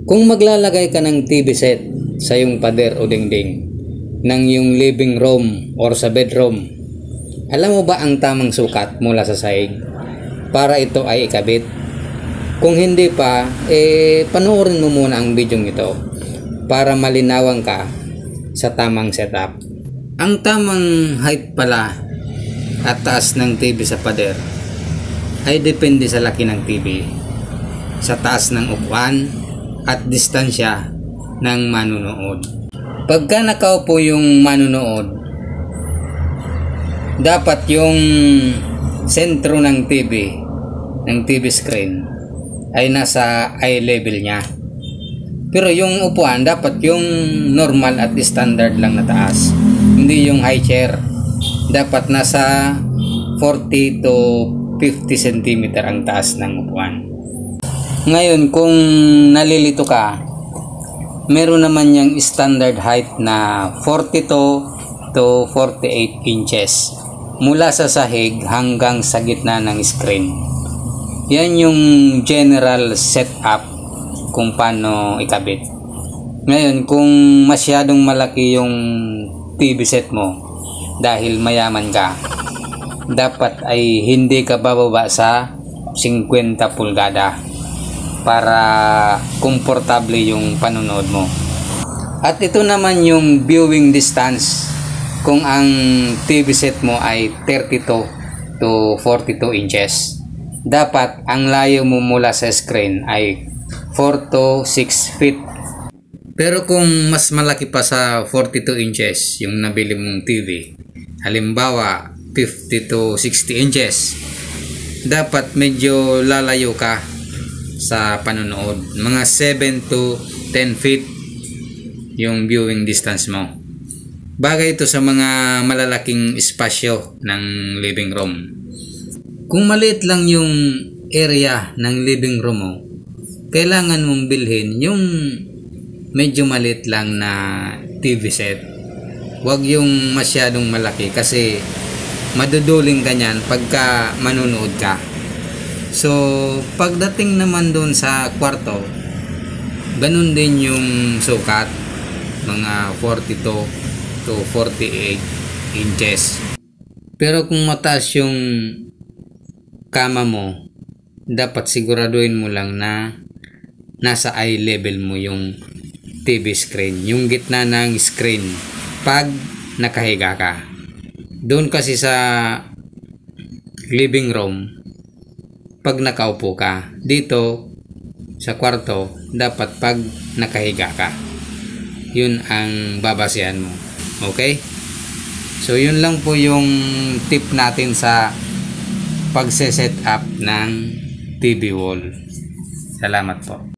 Kung maglalagay ka ng TV set sa iyong pader o dingding ng iyong living room or sa bedroom, alam mo ba ang tamang sukat mula sa sahig para ito ay ikabit? Kung hindi pa, panoorin mo muna ang video ito para malinawan ka sa tamang setup. Ang tamang height pala at taas ng TV sa pader ay depende sa laki ng TV, sa taas ng upuan at distansya ng manunood. Pagka nakaupo yung manunood, dapat yung sentro ng TV screen ay nasa eye level niya. Pero yung upuan dapat yung normal at standard lang na taas, hindi yung high chair. Dapat nasa 40 to 50 cm ang taas ng upuan. Ngayon, kung nalilito ka, meron naman yung standard height na 42 to 48 inches mula sa sahig hanggang sa gitna ng screen. Yan yung general setup kung paano ikabit. Ngayon, kung masyadong malaki yung TV set mo dahil mayaman ka, dapat ay hindi ka bababa sa 50 pulgada para komportable yung panonood mo. At ito naman yung viewing distance kung ang TV set mo ay 32 to 42 inches. Dapat ang layo mo mula sa screen ay 4 to 6 feet. Pero kung mas malaki pa sa 42 inches yung nabili mong TV, halimbawa 50 to 60 inches, dapat medyo lalayo ka sa panonood. Mga 7 to 10 feet yung viewing distance mo. Bagay ito sa mga malalaking espasyo ng living room. Kung maliit lang yung area ng living room mo, kailangan mong bilhin yung medyo maliit lang na TV set. Huwag yung masyadong malaki kasi maduduling ka niyan pagka manunood ka. So, pagdating naman doon sa kwarto, ganun din yung sukat, mga 42 to 48 inches. Pero kung mataas yung kama mo, dapat siguraduhin mo lang na nasa eye level mo yung TV screen, yung gitna ng screen pag nakahiga ka. Doon kasi sa living room, pag nakaupo ka, dito sa kwarto, dapat pag nakahiga ka. Yun ang babasihan mo. Okay? So, yun lang po yung tip natin sa pagse-set up ng TV wall. Salamat po.